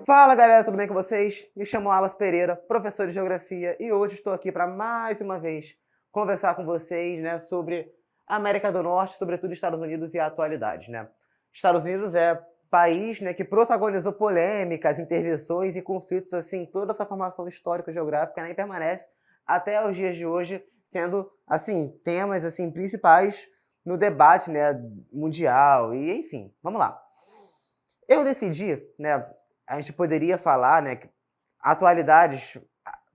Fala galera, tudo bem com vocês? Me chamo Alas Pereira, professor de Geografia, e hoje estou aqui para mais uma vez conversar com vocês, sobre a América do Norte, sobretudo Estados Unidos e a atualidade, Estados Unidos é país, que protagonizou polêmicas, intervenções e conflitos assim, toda essa formação histórico-geográfica, e permanece até os dias de hoje sendo assim temas assim principais no debate, mundial e enfim, vamos lá. Eu decidi, a gente poderia falar, que atualidades,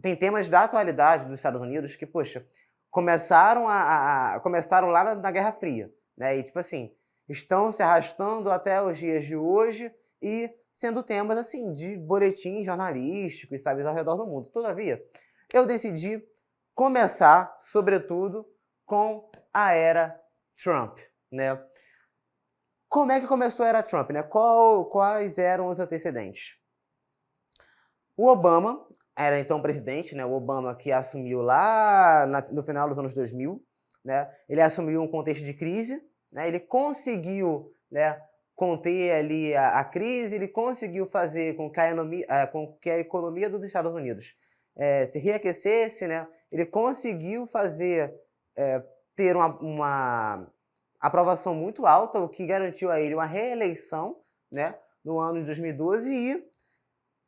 tem temas da atualidade dos Estados Unidos que, poxa, começaram lá na Guerra Fria, e tipo assim, estão se arrastando até os dias de hoje e sendo temas assim de boletins jornalísticos, sabe, ao redor do mundo. Todavia, eu decidi começar, sobretudo, com a era Trump, Como é que começou a era Trump, Quais eram os antecedentes? O Obama era então presidente, o Obama que assumiu lá no final dos anos 2000, Ele assumiu um contexto de crise, Ele conseguiu, conter ali a crise, ele conseguiu fazer com que a economia dos Estados Unidos se reaquecesse, Ele conseguiu fazer ter uma aprovação muito alta, o que garantiu a ele uma reeleição, no ano de 2012 e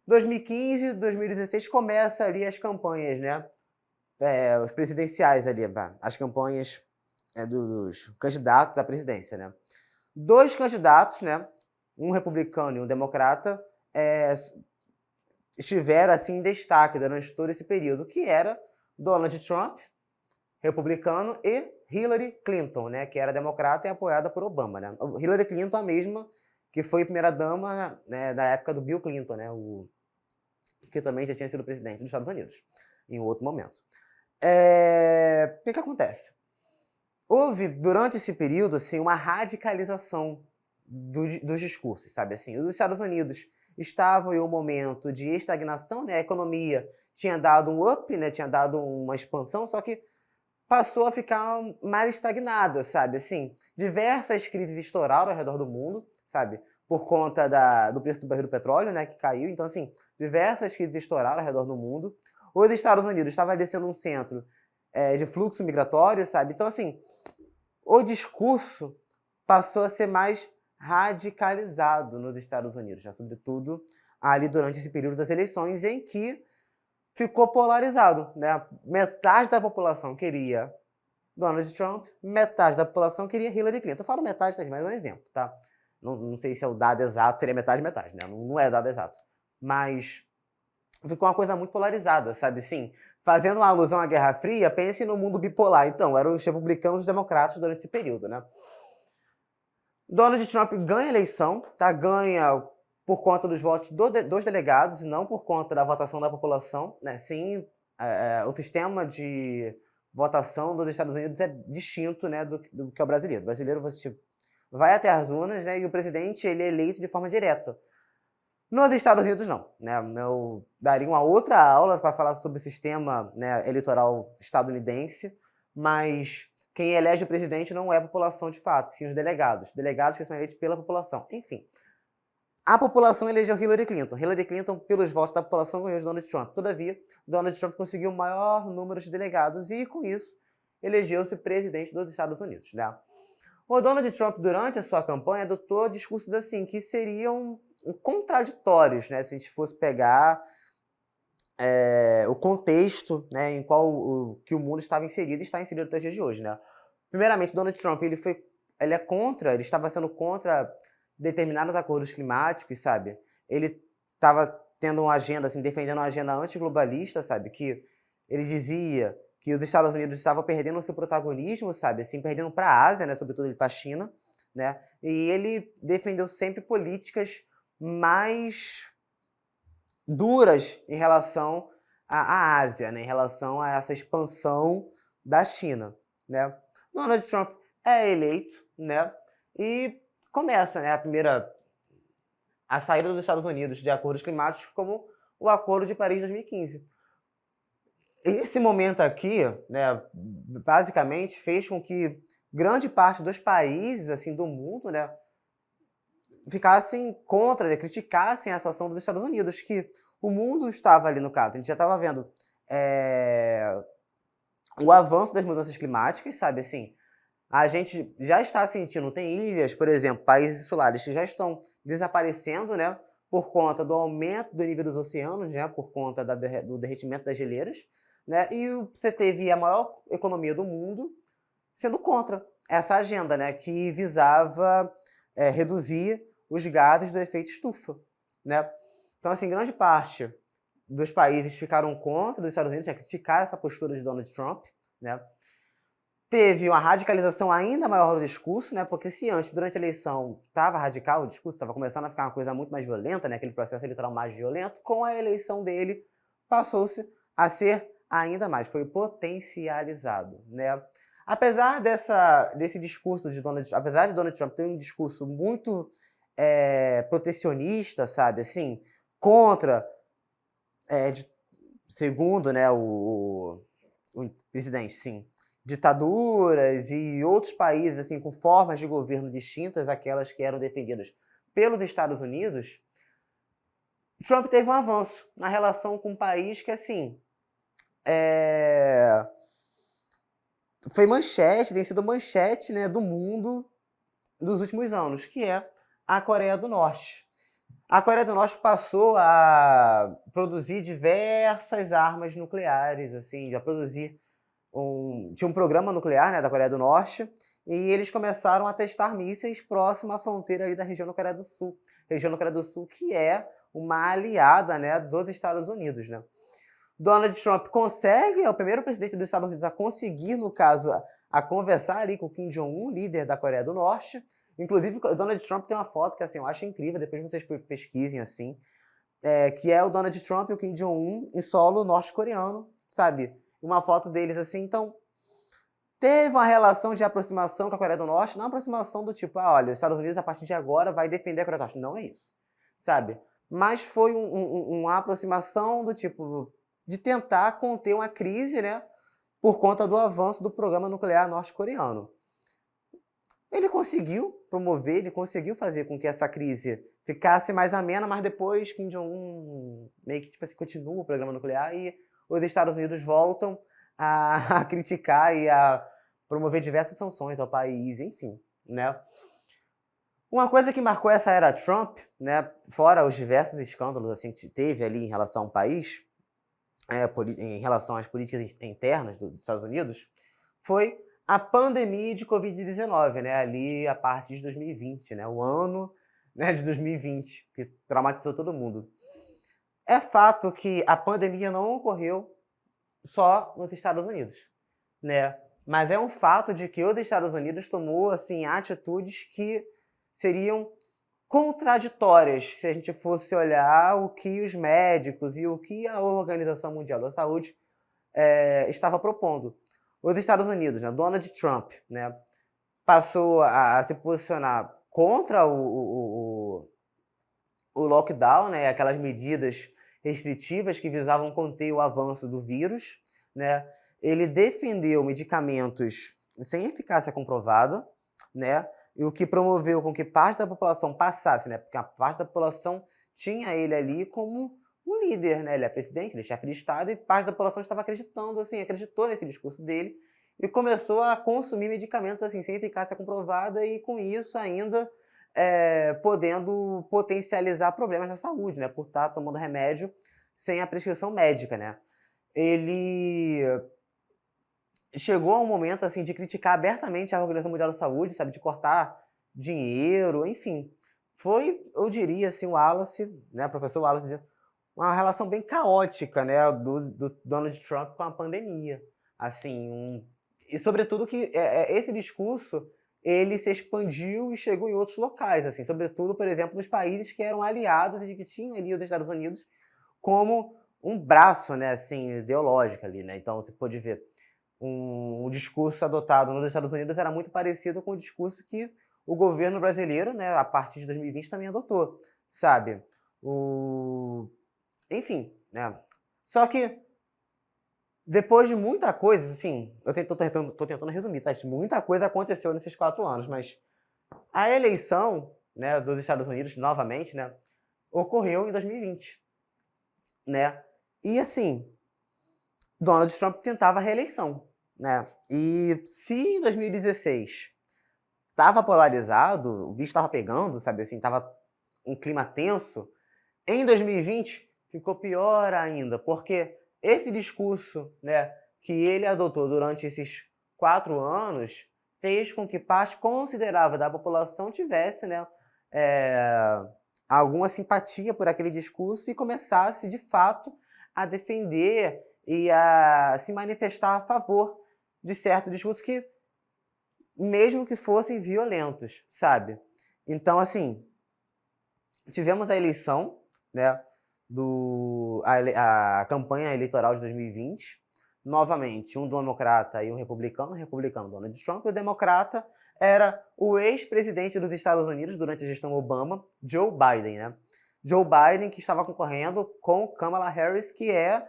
2015, 2016 começa ali as campanhas, os presidenciais ali, as campanhas dos candidatos à presidência, Dois candidatos, um republicano e um democrata, estiveram assim em destaque durante todo esse período, que era Donald Trump, republicano, e Hillary Clinton, que era democrata e apoiada por Obama, Hillary Clinton, a mesma que foi primeira-dama da época do Bill Clinton, que também já tinha sido presidente dos Estados Unidos, em outro momento. O que acontece? Houve, durante esse período, assim, uma radicalização dos discursos, sabe? Assim, os Estados Unidos estavam em um momento de estagnação, a economia tinha dado um up, tinha dado uma expansão, só que passou a ficar mais estagnada, sabe? Assim, diversas crises estouraram ao redor do mundo, sabe? Por conta do preço do barril do petróleo, que caiu. Então, assim, diversas crises estouraram ao redor do mundo. Os Estados Unidos estavam descendo um centro de fluxo migratório, sabe? Então, assim, o discurso passou a ser mais radicalizado nos Estados Unidos, sobretudo ali durante esse período das eleições, em que ficou polarizado, Metade da população queria Donald Trump, metade da população queria Hillary Clinton. Eu falo metade, mas é um exemplo, tá? Não sei se é o dado exato, seria metade, Não é dado exato. Mas ficou uma coisa muito polarizada, sabe? Sim, fazendo uma alusão à Guerra Fria, pense no mundo bipolar. Então, eram os republicanos e os democratas durante esse período, Donald Trump ganha a eleição, tá? Ganha por conta dos votos dos delegados e não por conta da votação da população, Sim, o sistema de votação dos Estados Unidos é distinto, do que é o brasileiro. O brasileiro, você vai até as urnas, e o presidente ele é eleito de forma direta. Nos Estados Unidos, não. Eu daria uma outra aula para falar sobre o sistema eleitoral estadunidense, mas quem elege o presidente não é a população de fato, sim os delegados. Delegados que são eleitos pela população. Enfim, a população elegeu Hillary Clinton. Hillary Clinton, pelos votos da população, ganhou de Donald Trump. Todavia, Donald Trump conseguiu o maior número de delegados e, com isso, elegeu-se presidente dos Estados Unidos. O Donald Trump, durante a sua campanha, adotou discursos assim que seriam contraditórios, se a gente fosse pegar o contexto em qual que o mundo estava inserido e está inserido até os dias de hoje. Primeiramente, Donald Trump ele estava sendo contra determinados acordos climáticos, sabe? Ele estava tendo uma agenda, assim, defendendo uma agenda antiglobalista, sabe? Que ele dizia que os Estados Unidos estavam perdendo o seu protagonismo, sabe? Assim, perdendo para a Ásia, sobretudo para a China, E ele defendeu sempre políticas mais duras em relação à Ásia, em relação a essa expansão da China, Donald Trump é eleito, E começa, a saída dos Estados Unidos de acordos climáticos, como o Acordo de Paris de 2015. Esse momento aqui, basicamente fez com que grande parte dos países assim do mundo, ficassem contra, né, criticassem essa ação dos Estados Unidos, que o mundo estava ali no caso. A gente já estava vendo o avanço das mudanças climáticas, sabe, assim, a gente já está sentindo, tem ilhas, por exemplo, países insulares que já estão desaparecendo, né, por conta do aumento do nível dos oceanos, né, por conta do derretimento das geleiras, né, e você teve a maior economia do mundo sendo contra essa agenda, né, que visava reduzir os gases do efeito estufa, né. Então, assim, grande parte dos países ficaram contra dos Estados Unidos, né, criticaram essa postura de Donald Trump, né. Teve uma radicalização ainda maior do discurso, né? Porque se antes, durante a eleição, estava radical o discurso, estava começando a ficar uma coisa muito mais violenta, né? Aquele processo eleitoral mais violento, com a eleição dele passou-se a ser ainda mais, foi potencializado, né? Apesar desse discurso de apesar de Donald Trump ter um discurso muito protecionista, sabe, assim, contra, segundo, né, o presidente, sim, ditaduras e outros países assim com formas de governo distintas àquelas que eram defendidas pelos Estados Unidos, Trump teve um avanço na relação com um país que, assim, foi manchete, tem sido manchete, né, do mundo dos últimos anos, que é a Coreia do Norte. A Coreia do Norte passou a produzir diversas armas nucleares, assim, tinha um programa nuclear, né, da Coreia do Norte, e eles começaram a testar mísseis próximo à fronteira ali da região da Coreia do Sul. Região da Coreia do Sul que é uma aliada, né, dos Estados Unidos, né. Donald Trump consegue, é o primeiro presidente dos Estados Unidos a conseguir, no caso, a conversar ali com o Kim Jong-un, líder da Coreia do Norte. Inclusive, o Donald Trump tem uma foto que, assim, eu acho incrível, depois vocês pesquisem, assim, que é o Donald Trump e o Kim Jong-un em solo norte-coreano, sabe? Uma foto deles, assim, então teve uma relação de aproximação com a Coreia do Norte, não aproximação do tipo, olha, os Estados Unidos a partir de agora vai defender a Coreia do Norte. Não é isso, sabe? Mas foi uma aproximação do tipo de tentar conter uma crise, né, por conta do avanço do programa nuclear norte-coreano. Ele conseguiu promover, ele conseguiu fazer com que essa crise ficasse mais amena, mas depois Kim Jong-un meio que tipo assim, continua o programa nuclear e os Estados Unidos voltam a criticar e a promover diversas sanções ao país, enfim, né? Uma coisa que marcou essa era Trump, né, fora os diversos escândalos assim que teve ali em relação ao país, em relação às políticas internas dos Estados Unidos, foi a pandemia de Covid-19, né, ali a partir de 2020, né, o ano, né, de 2020, que traumatizou todo mundo. É fato que a pandemia não ocorreu só nos Estados Unidos, né, mas é um fato de que os Estados Unidos tomou assim atitudes que seriam contraditórias se a gente fosse olhar o que os médicos e o que a Organização Mundial da Saúde estava propondo. Os Estados Unidos, né, Donald Trump, né, passou a se posicionar contra o lockdown, né, aquelas medidas restritivas que visavam conter o avanço do vírus, né. Ele defendeu medicamentos sem eficácia comprovada, né, e o que promoveu com que parte da população passasse, né, porque a parte da população tinha ele ali como um líder, né, ele é presidente, ele é chefe de Estado, e parte da população estava acreditando, assim, acreditou nesse discurso dele e começou a consumir medicamentos assim sem eficácia comprovada e com isso ainda podendo potencializar problemas na saúde, né, por estar tomando remédio sem a prescrição médica, né. Ele chegou a um momento, assim, de criticar abertamente a Organização Mundial da Saúde, sabe, de cortar dinheiro, enfim. Foi, eu diria, assim, o Wallace, né, o professor Wallace, dizendo, uma relação bem caótica, né, do Donald Trump com a pandemia. Assim, e sobretudo que esse discurso, ele se expandiu e chegou em outros locais, assim, sobretudo, por exemplo, nos países que eram aliados e que tinham ali os Estados Unidos como um braço, né, assim, ideológico ali, né. Então você pode ver um discurso adotado nos Estados Unidos era muito parecido com o discurso que o governo brasileiro, né, a partir de 2020 também adotou, sabe. Enfim, né. Só que depois de muita coisa, assim, tô tentando resumir, tá, muita coisa aconteceu nesses 4 anos, mas a eleição né, dos Estados Unidos, novamente, né, ocorreu em 2020, né? E assim, Donald Trump tentava a reeleição, né? E se em 2016 estava polarizado, o bicho estava pegando, sabe assim, estava um clima tenso, em 2020 ficou pior ainda, porque esse discurso, né, que ele adotou durante esses 4 anos fez com que parte considerável da população tivesse, né, é, alguma simpatia por aquele discurso e começasse, de fato, a defender e a se manifestar a favor de certo discurso que, mesmo que fossem violentos, sabe? Então, assim, tivemos a eleição, né, a campanha eleitoral de 2020, novamente um democrata e um republicano, o republicano Donald Trump, e o democrata era o ex-presidente dos Estados Unidos durante a gestão Obama, Joe Biden, né? Joe Biden, que estava concorrendo com Kamala Harris, que é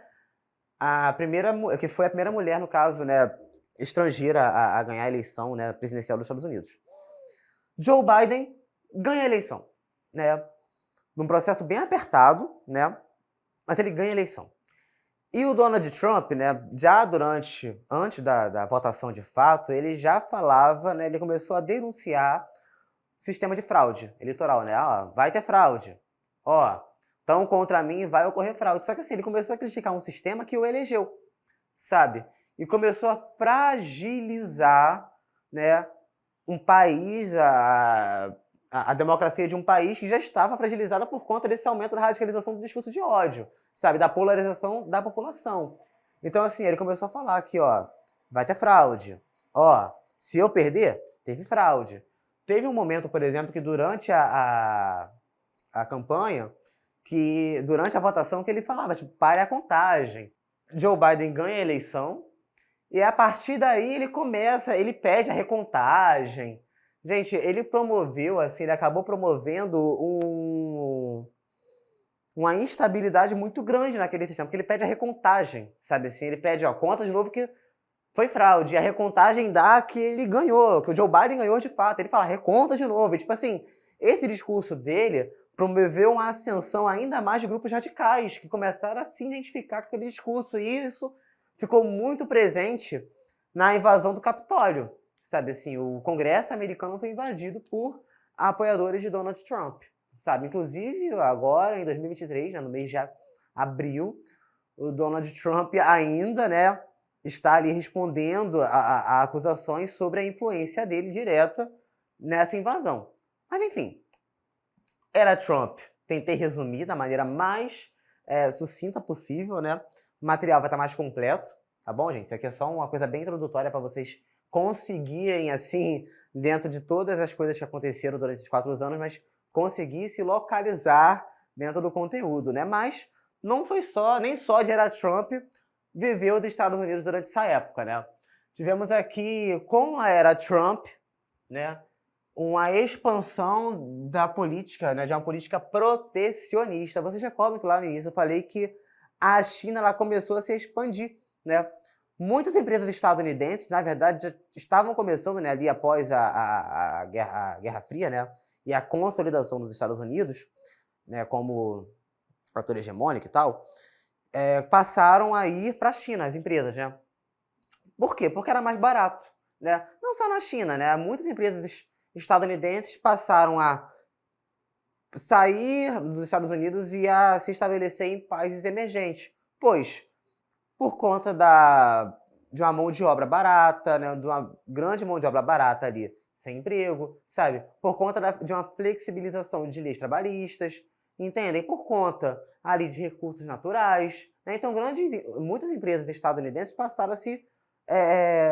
que foi a primeira mulher, no caso, né, estrangeira a ganhar a eleição, né, presidencial dos Estados Unidos. Joe Biden ganha a eleição, né? Num processo bem apertado, né? Mas ele ganha a eleição. E o Donald Trump, né, antes da votação de fato, ele já falava, né, ele começou a denunciar sistema de fraude eleitoral, né? Ah, vai ter fraude. Ó, então contra mim vai ocorrer fraude. Só que assim, ele começou a criticar um sistema que o elegeu, sabe? E começou a fragilizar, né, um país, a democracia de um país que já estava fragilizada por conta desse aumento da radicalização do discurso de ódio, sabe? Da polarização da população. Então, assim, ele começou a falar que, ó, vai ter fraude. Ó, se eu perder, teve fraude. Teve um momento, por exemplo, que durante a campanha, que durante a votação, que ele falava, tipo, pare a contagem. Joe Biden ganha a eleição, e a partir daí ele pede a recontagem. Gente, ele promoveu, assim, ele acabou promovendo uma instabilidade muito grande naquele sistema, porque ele pede a recontagem, sabe assim? Ele pede, ó, conta de novo que foi fraude. E a recontagem dá que ele ganhou, que o Joe Biden ganhou de fato. Ele fala, reconta de novo. E, tipo assim, esse discurso dele promoveu uma ascensão ainda mais de grupos radicais, que começaram a se identificar com aquele discurso. E isso ficou muito presente na invasão do Capitólio. Sabe assim, o Congresso americano foi invadido por apoiadores de Donald Trump. Sabe, inclusive agora, em 2023, né, no mês de abril, o Donald Trump ainda, né, está ali respondendo a acusações sobre a influência dele direta nessa invasão. Mas, enfim, era Trump. Tentei resumir da maneira mais sucinta possível, né? O material vai estar mais completo, tá bom, gente? Isso aqui é só uma coisa bem introdutória para vocês conseguirem, assim, dentro de todas as coisas que aconteceram durante esses 4 anos, mas conseguir se localizar dentro do conteúdo, né? Mas não foi nem só de era Trump viveu dos Estados Unidos durante essa época, né? Tivemos aqui, com a era Trump, né, uma expansão da política, né, de uma política protecionista. Vocês recordam que lá no início eu falei que a China ela começou a se expandir, né? Muitas empresas estadunidenses, na verdade, já estavam começando, né, ali após a Guerra Fria, né, e a consolidação dos Estados Unidos, né, como fator hegemônico e tal, passaram a ir para a China, as empresas, né? Por quê? Porque era mais barato, né? Não só na China, né? Muitas empresas estadunidenses passaram a sair dos Estados Unidos e a se estabelecer em países emergentes, pois por conta de uma mão de obra barata, né? De uma grande mão de obra barata ali, sem emprego, sabe? Por conta de uma flexibilização de leis trabalhistas, entendem? Por conta ali de recursos naturais, né? Então muitas empresas estadunidenses passaram a se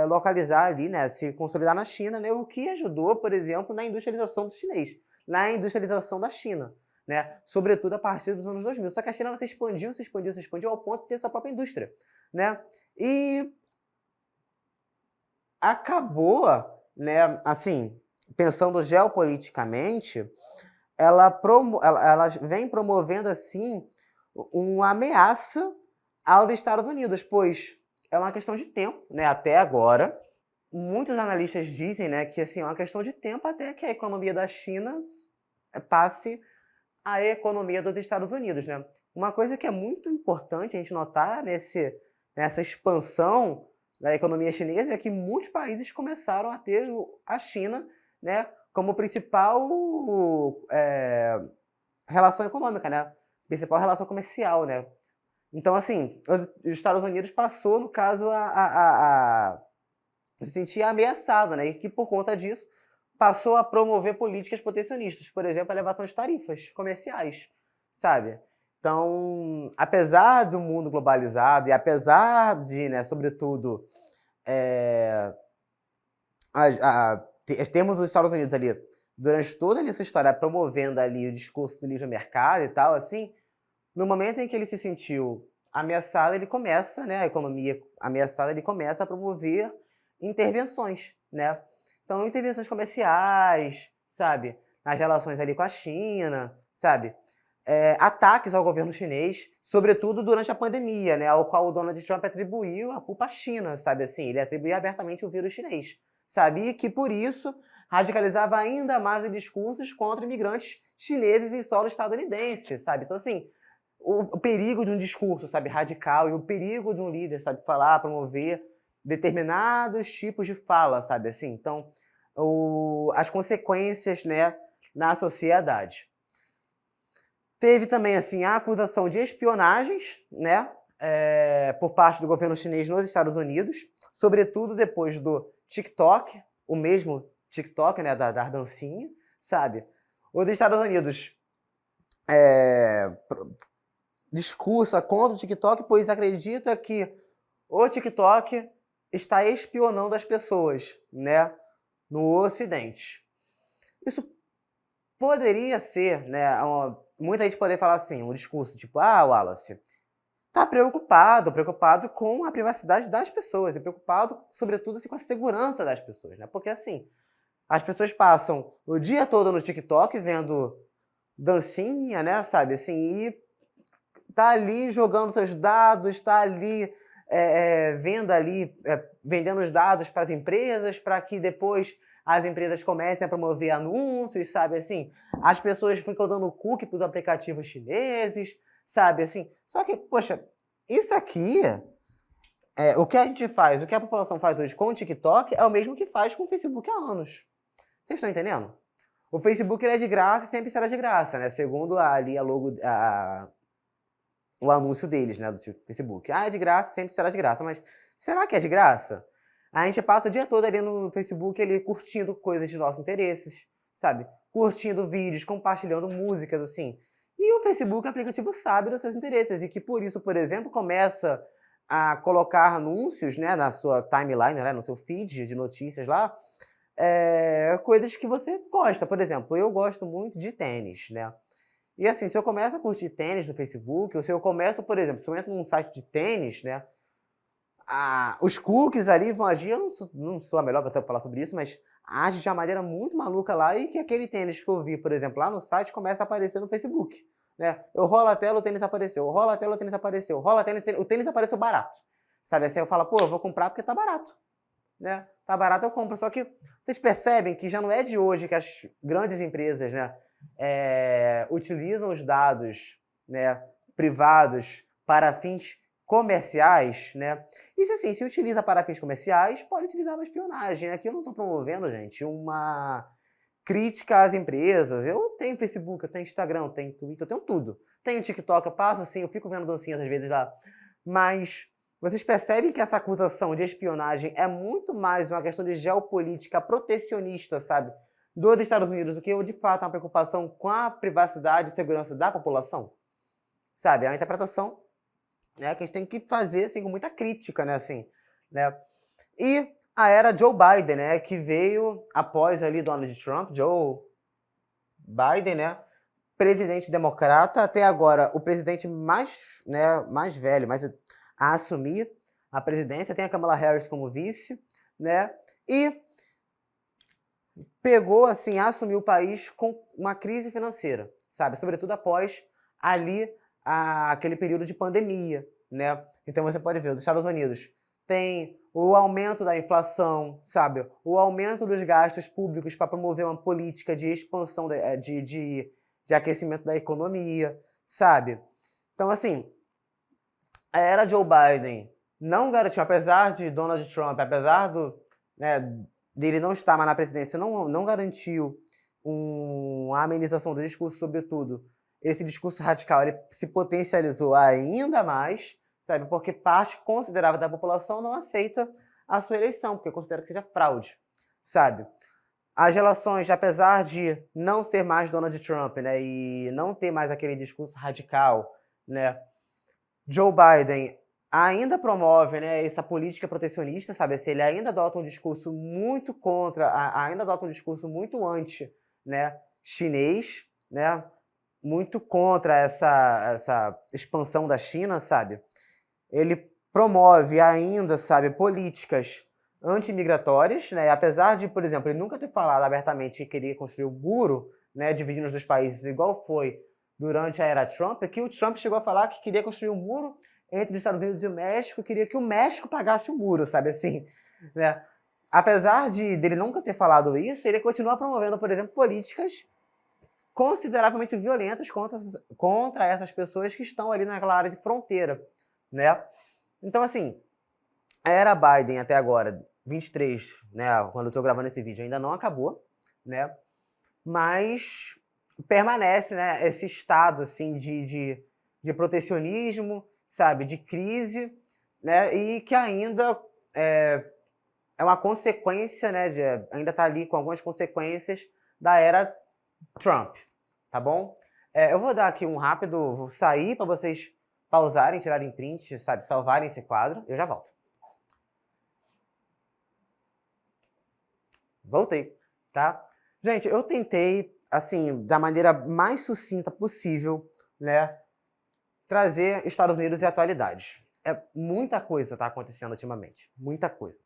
localizar ali, né? Se consolidar na China, né? O que ajudou, por exemplo, na industrialização do chinês, na industrialização da China, né? Sobretudo a partir dos anos 2000. Só que a China ela se expandiu, se expandiu, se expandiu ao ponto de ter sua própria indústria, né? E acabou, né, assim, pensando geopoliticamente, ela vem promovendo, assim, uma ameaça aos Estados Unidos, pois é uma questão de tempo, né, até agora. Muitos analistas dizem, né, que assim, é uma questão de tempo até que a economia da China passe a economia dos Estados Unidos, né? Uma coisa que é muito importante a gente notar nessa expansão da economia chinesa é que muitos países começaram a ter a China, né, como principal relação econômica, né? Principal relação comercial, né? Então, assim, os Estados Unidos passou, no caso, a se sentir ameaçado, né? E que, por conta disso, passou a promover políticas protecionistas, por exemplo, a elevação de tarifas comerciais, sabe? Então, apesar do mundo globalizado e apesar de, né, sobretudo, temos os Estados Unidos ali, durante toda essa história, promovendo ali o discurso do livre mercado e tal, assim, no momento em que ele se sentiu ameaçado, ele começa, né, a economia ameaçada, ele começa a promover intervenções, né? Então, intervenções comerciais, sabe? Nas relações ali com a China, sabe? Ataques ao governo chinês, sobretudo durante a pandemia, né? Ao qual o Donald Trump atribuiu a culpa à China, sabe? Assim, ele atribuía abertamente o vírus chinês, sabe? E que, por isso, radicalizava ainda mais os discursos contra imigrantes chineses em solo estadunidense, sabe? Então, assim, o perigo de um discurso, sabe, radical e o perigo de um líder, sabe, falar, promover determinados tipos de fala, sabe, assim. Então, as consequências, né, na sociedade. Teve também, assim, a acusação de espionagens, né, por parte do governo chinês nos Estados Unidos, sobretudo depois do TikTok, o mesmo TikTok, né, da dancinha, sabe. Os Estados Unidos discursa contra o TikTok, pois acredita que o TikTok está espionando as pessoas, né, no Ocidente. Isso poderia ser, né, muita gente poderia falar assim, um discurso tipo, Wallace, tá preocupado com a privacidade das pessoas, preocupado, sobretudo, assim, com a segurança das pessoas, né, porque, assim, as pessoas passam o dia todo no TikTok vendo dancinha, né, sabe, assim, e tá ali jogando seus dados, tá ali vendo ali, vendendo os dados para as empresas, para que depois as empresas comecem a promover anúncios, sabe, assim, as pessoas ficam dando cookie para os aplicativos chineses, sabe, assim, só que, poxa, isso aqui, o que a gente faz, o que a população faz hoje com o TikTok é o mesmo que faz com o Facebook há anos. Vocês estão entendendo? O Facebook ele é de graça e sempre será de graça, né, segundo ali a logo, o anúncio deles, né, do Facebook. É de graça, sempre será de graça, mas será que é de graça? A gente passa o dia todo ali no Facebook, ali, curtindo coisas de nossos interesses, sabe? Curtindo vídeos, compartilhando músicas, assim. E o Facebook, o aplicativo, sabe dos seus interesses, e que por isso, por exemplo, começa a colocar anúncios, né, na sua timeline, né, no seu feed de notícias lá, coisas que você gosta. Por exemplo, eu gosto muito de tênis, né? E assim, se eu começo a curtir tênis no Facebook, ou se eu começo, por exemplo, se eu entro num site de tênis, né, os cookies ali vão agir, eu não sou a melhor pessoa para falar sobre isso, mas age de uma maneira muito maluca lá, e que aquele tênis que eu vi, por exemplo, lá no site, começa a aparecer no Facebook, né? Eu rolo a tela, o tênis apareceu, eu rolo a tela, o tênis apareceu, eu rolo a tela, o tênis apareceu barato, sabe? Assim, eu falo, pô, eu vou comprar porque tá barato, né? Tá barato, eu compro. Só que vocês percebem que já não é de hoje que as grandes empresas, né, utilizam os dados, né, privados para fins comerciais, né? E assim, se utiliza para fins comerciais, pode utilizar uma espionagem. Aqui eu não estou promovendo, gente, uma crítica às empresas. Eu tenho Facebook, eu tenho Instagram, eu tenho Twitter, eu tenho tudo. Tenho TikTok, eu passo assim, eu fico vendo dancinhas às vezes lá. Mas vocês percebem que essa acusação de espionagem é muito mais uma questão de geopolítica protecionista, sabe? Dos Estados Unidos, do que de fato uma preocupação com a privacidade e segurança da população? Sabe? É uma interpretação, né, que a gente tem que fazer assim, com muita crítica, né? Assim, né? E a era Joe Biden, né? Que veio após ali Donald Trump, Joe Biden, né? Presidente democrata, até agora o presidente mais, né, mais velho, mais a assumir a presidência. Tem a Kamala Harris como vice, né? E pegou, assim, assumiu o país com uma crise financeira, sabe? Sobretudo após ali aquele período de pandemia, né? Então você pode ver, os Estados Unidos tem o aumento da inflação, sabe? O aumento dos gastos públicos para promover uma política de expansão, de aquecimento da economia, sabe? Então, assim, a era Joe Biden não garantiu, apesar de Donald Trump, apesar dele não estar mais na presidência, não garantiu uma amenização do discurso, sobretudo. Esse discurso radical ele se potencializou ainda mais, sabe? Porque parte considerável da população não aceita a sua eleição, porque considera que seja fraude, sabe? As relações, apesar de não ser mais Donald Trump, né, e não ter mais aquele discurso radical, né, Joe Biden ainda promove, né, essa política protecionista, sabe? Se ele ainda adota um discurso muito ainda adota um discurso muito anti, né, chinês, né, muito contra essa expansão da China, sabe? Ele promove ainda, sabe, políticas anti-migratórias, né? Apesar de, por exemplo, ele nunca ter falado abertamente que queria construir um muro, né, dividindo os dois países, igual foi durante a era Trump, que o Trump chegou a falar que queria construir um muro entre os Estados Unidos e o México, queria que o México pagasse o muro, sabe assim, né? Apesar dele nunca ter falado isso, ele continua promovendo, por exemplo, políticas consideravelmente violentas contra essas pessoas que estão ali naquela área de fronteira, né? Então, assim, a era Biden até agora, 23, né, quando eu estou gravando esse vídeo, ainda não acabou, né? Mas permanece, né, esse estado assim de protecionismo, sabe, de crise, né, e que ainda é uma consequência, né, ainda está ali com algumas consequências da era Trump, tá bom? Eu vou dar aqui vou sair para vocês pausarem, tirarem print, sabe, salvarem esse quadro, eu já volto. Voltei, tá? Gente, eu tentei, assim, da maneira mais sucinta possível, né, trazer Estados Unidos e atualidades. Muita coisa tá acontecendo ultimamente. Muita coisa,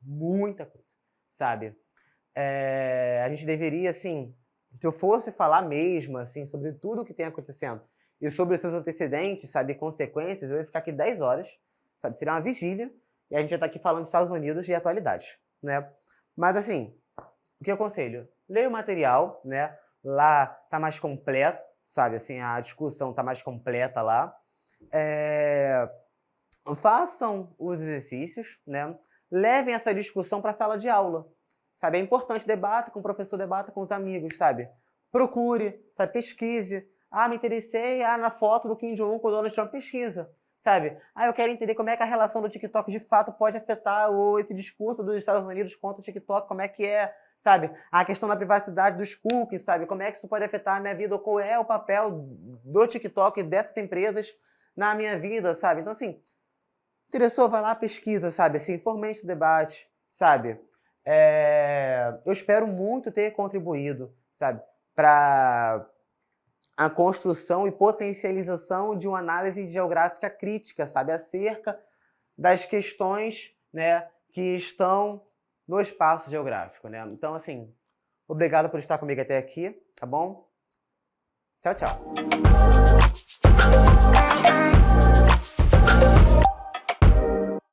sabe? A gente deveria, assim, se eu fosse falar mesmo, assim, sobre tudo o que tem acontecendo e sobre os seus antecedentes, sabe, consequências, eu ia ficar aqui 10 horas, sabe? Seria uma vigília e a gente ia estar aqui falando de Estados Unidos e atualidades, né? Mas, assim, o que eu aconselho? Leia o material, né? Lá tá mais completo, sabe? Assim, a discussão tá mais completa lá. Façam os exercícios, né? Levem essa discussão para a sala de aula, sabe? É importante, debata com o professor, debata com os amigos, sabe? Procure, sabe? Pesquise. Me interessei na foto do Kim Jong-un com o Donald Trump, pesquisa, sabe? Eu quero entender como é que a relação do TikTok de fato pode afetar esse discurso dos Estados Unidos contra o TikTok, como é que é, sabe? A questão da privacidade dos cookies, sabe? Como é que isso pode afetar a minha vida, ou qual é o papel do TikTok e dessas empresas na minha vida, sabe? Então, assim, interessou, vai lá, pesquisa, sabe? Assim, fomente o debate, sabe? Eu espero muito ter contribuído, sabe? Para a construção e potencialização de uma análise geográfica crítica, sabe? Acerca das questões, né, que estão no espaço geográfico, né? Então, assim, obrigado por estar comigo até aqui, tá bom? Tchau, tchau.